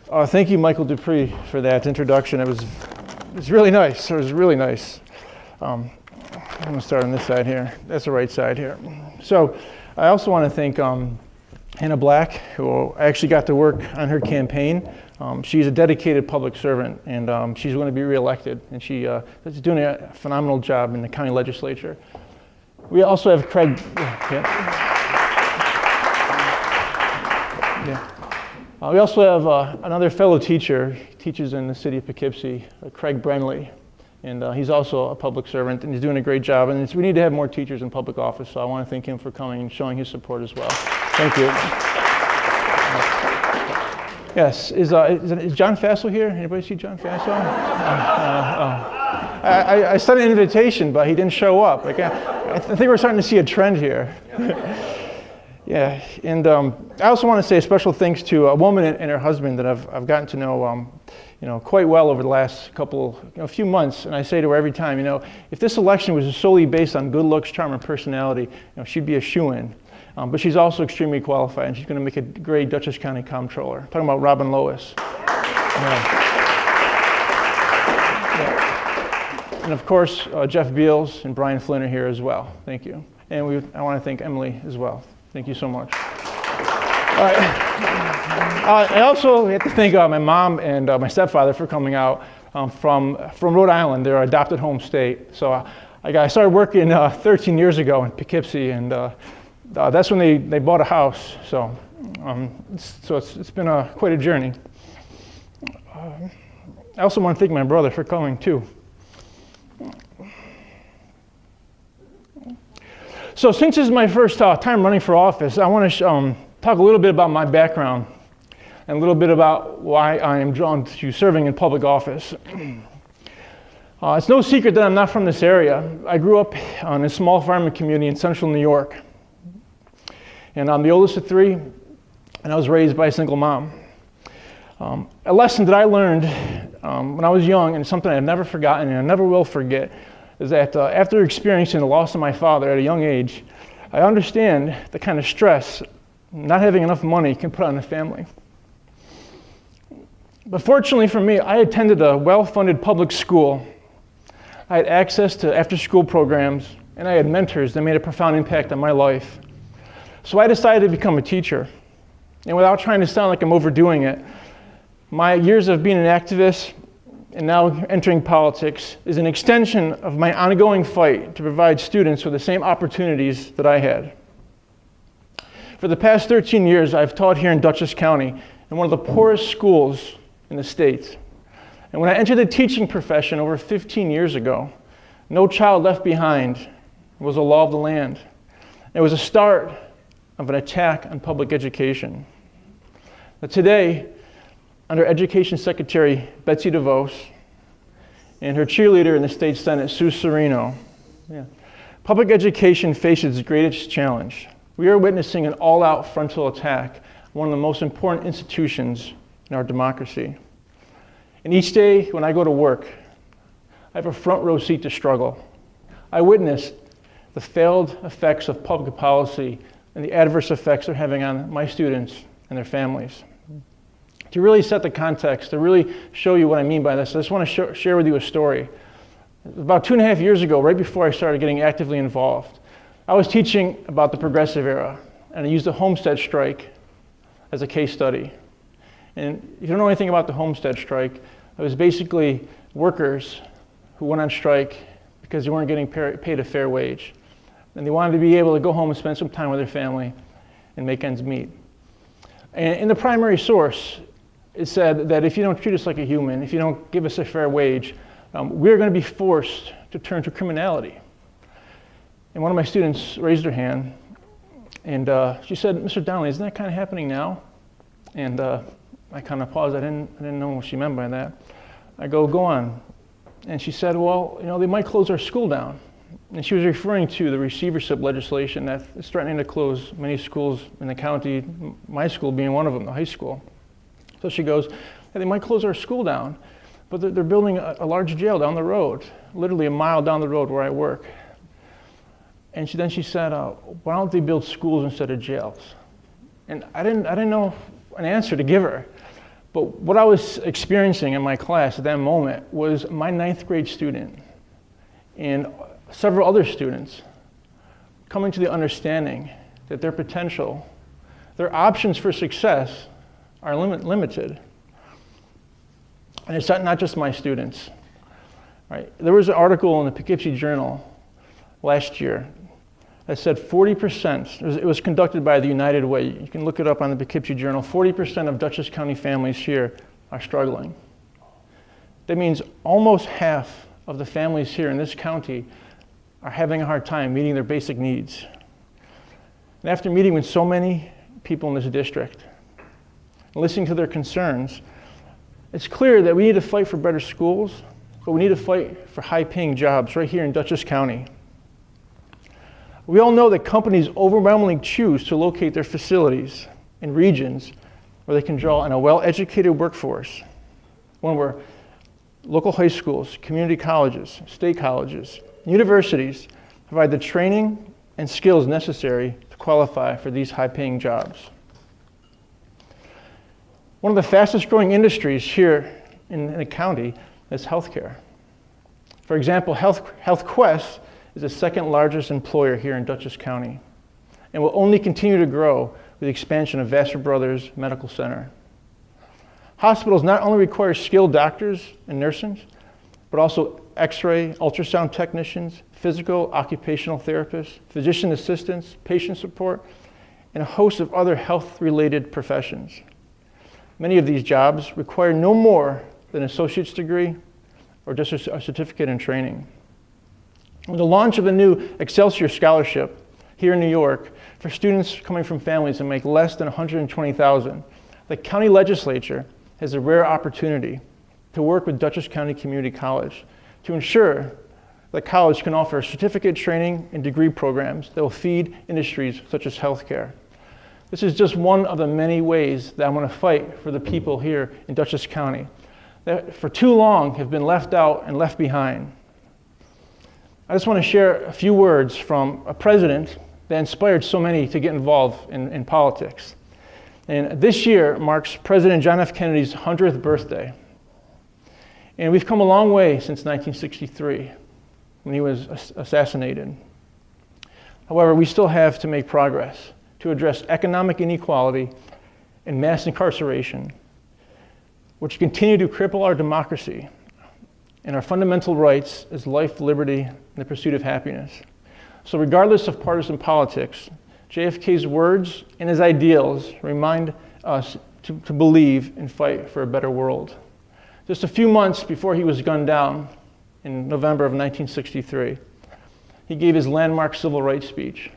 Thank you, Michael Dupree, for that introduction. It was really nice. It was really nice. I'm going to start on this side here. That's the right side here. So I also want to thank Hannah Black, who I actually got to work on her campaign. She's a dedicated public servant, and she's going to be reelected, and she is doing a phenomenal job in the county legislature. We also have Craig. We also have another fellow teacher. He teaches in the city of Poughkeepsie, Craig Donnelly, and he's also a public servant, and he's doing a great job. And we need to have more teachers in public office, so I want to thank him for coming and showing his support as well. Thank you. Yes, is John Fassel here? Anybody see John Fassel? I sent an invitation, but he didn't show up. I think we're starting to see a trend here. Yeah, and I also want to say a special thanks to a woman and her husband that I've gotten to know, quite well over the last few months. And I say to her every time, if this election was solely based on good looks, charm, and personality, she'd be a shoo-in. But she's also extremely qualified, and she's going to make a great Dutchess County Comptroller. I'm talking about Robin Lois. And of course, Jeff Beals and Brian Flynn are here as well. Thank you. And I want to thank Emily as well. Thank you so much. All right. I also have to thank my mom and my stepfather for coming out from Rhode Island, their adopted home state. So I started working 13 years ago in Poughkeepsie, and that's when they bought a house. So it's been quite a journey. I also want to thank my brother for coming too. So since this is my first time running for office, I want to talk a little bit about my background and a little bit about why I am drawn to serving in public office. It's no secret that I'm not from this area. I grew up in a small farming community in central New York. And I'm the oldest of three, and I was raised by a single mom. A lesson that I learned when I was young, and something I've never forgotten and I never will forget, is that after experiencing the loss of my father at a young age, I understand the kind of stress not having enough money can put on a family. But fortunately for me, I attended a well-funded public school. I had access to after-school programs, and I had mentors that made a profound impact on my life. So I decided to become a teacher. And without trying to sound like I'm overdoing it, my years of being an activist and now entering politics is an extension of my ongoing fight to provide students with the same opportunities that I had. For the past 13 years, I've taught here in Dutchess County in one of the poorest schools in the state. And when I entered the teaching profession over 15 years ago, no child left behind was a law of the land. It was a start of an attack on public education. But today, under Education Secretary Betsy DeVos and her cheerleader in the state Senate, Sue Serino, public education faces its greatest challenge. We are witnessing an all-out frontal attack on one of the most important institutions in our democracy. And each day when I go to work, I have a front row seat to struggle. I witnessed the failed effects of public policy and the adverse effects they're having on my students and their families. To really set the context, to really show you what I mean by this, I just want to share with you a story. About 2.5 years ago, right before I started getting actively involved, I was teaching about the Progressive Era, and I used the Homestead Strike as a case study. And if you don't know anything about the Homestead Strike, it was basically workers who went on strike because they weren't getting paid a fair wage. And they wanted to be able to go home and spend some time with their family and make ends meet. And in the primary source, it said that if you don't treat us like a human, if you don't give us a fair wage, we're going to be forced to turn to criminality. And one of my students raised her hand, and she said, "Mr. Donnelly, isn't that kind of happening now?" And I kind of paused. I didn't know what she meant by that. I go on. And she said, "Well, they might close our school down." And she was referring to the receivership legislation that is threatening to close many schools in the county, my school being one of them, the high school. So she goes, "Hey, they might close our school down, but they're building a large jail down the road, literally a mile down the road where I work." And then she said, "Why don't they build schools instead of jails?" And I didn't know an answer to give her. But what I was experiencing in my class at that moment was my 9th grade student and several other students coming to the understanding that their potential, their options for success are limited. And it's not just my students. Right? There was an article in the Poughkeepsie Journal last year that said 40%, it was conducted by the United Way, you can look it up on the Poughkeepsie Journal, 40% of Dutchess County families here are struggling. That means almost half of the families here in this county are having a hard time meeting their basic needs. And after meeting with so many people in this district, and listening to their concerns, it's clear that we need to fight for better schools, but we need to fight for high-paying jobs right here in Dutchess County. We all know that companies overwhelmingly choose to locate their facilities in regions where they can draw on a well-educated workforce, one where local high schools, community colleges, state colleges, universities provide the training and skills necessary to qualify for these high-paying jobs. One of the fastest growing industries here in the county is healthcare. For example, HealthQuest is the 2nd largest employer here in Dutchess County and will only continue to grow with the expansion of Vassar Brothers Medical Center. Hospitals not only require skilled doctors and nurses, but also X-ray, ultrasound technicians, physical, occupational therapists, physician assistants, patient support, and a host of other health-related professions. Many of these jobs require no more than an associate's degree or just a certificate in training. With the launch of the new Excelsior Scholarship here in New York for students coming from families that make less than $120,000, the county legislature has a rare opportunity to work with Dutchess County Community College to ensure that college can offer certificate training and degree programs that will feed industries such as healthcare. This is just one of the many ways that I'm going to fight for the people here in Dutchess County that for too long have been left out and left behind. I just want to share a few words from a president that inspired so many to get involved in politics. And this year marks President John F. Kennedy's 100th birthday. And we've come a long way since 1963, when he was assassinated. However, we still have to make progress to address economic inequality and mass incarceration, which continue to cripple our democracy and our fundamental rights as life, liberty, and the pursuit of happiness. So regardless of partisan politics, JFK's words and his ideals remind us to believe and fight for a better world. Just a few months before he was gunned down in November of 1963, he gave his landmark civil rights speech,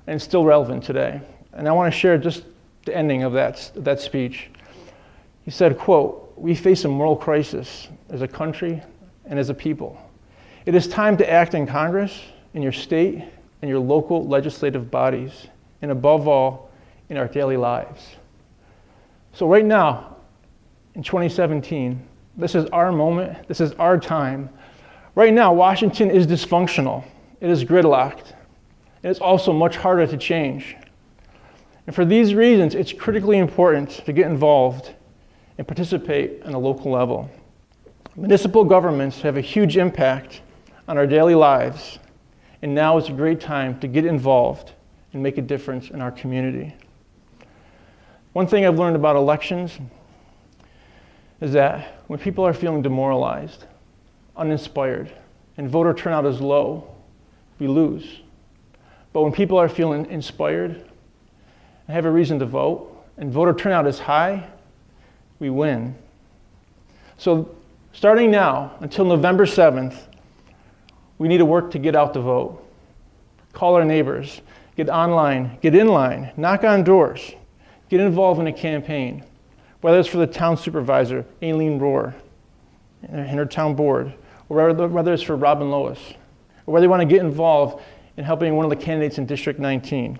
and it's still relevant today. And I want to share just the ending of that speech. He said, quote, "We face a moral crisis as a country and as a people. It is time to act in Congress, in your state, and your local legislative bodies, and above all, in our daily lives." So right now, in 2017, this is our moment, this is our time. Right now, Washington is dysfunctional, it is gridlocked, and it's also much harder to change. And for these reasons, it's critically important to get involved and participate on a local level. Municipal governments have a huge impact on our daily lives, and now is a great time to get involved and make a difference in our community. One thing I've learned about elections is that when people are feeling demoralized, uninspired, and voter turnout is low, we lose. But when people are feeling inspired and have a reason to vote, and voter turnout is high, we win. So starting now until November 7th, we need to work to get out the vote. Call our neighbors, get online, get in line, knock on doors, get involved in a campaign, whether it's for the town supervisor, Aileen Rohr, and her town board, or whether it's for Robin Lois, or whether you want to get involved in helping one of the candidates in District 19.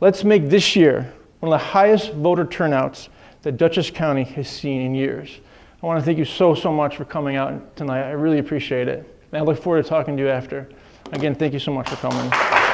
Let's make this year one of the highest voter turnouts that Dutchess County has seen in years. I want to thank you so much for coming out tonight. I really appreciate it. And I look forward to talking to you after. Again, thank you so much for coming.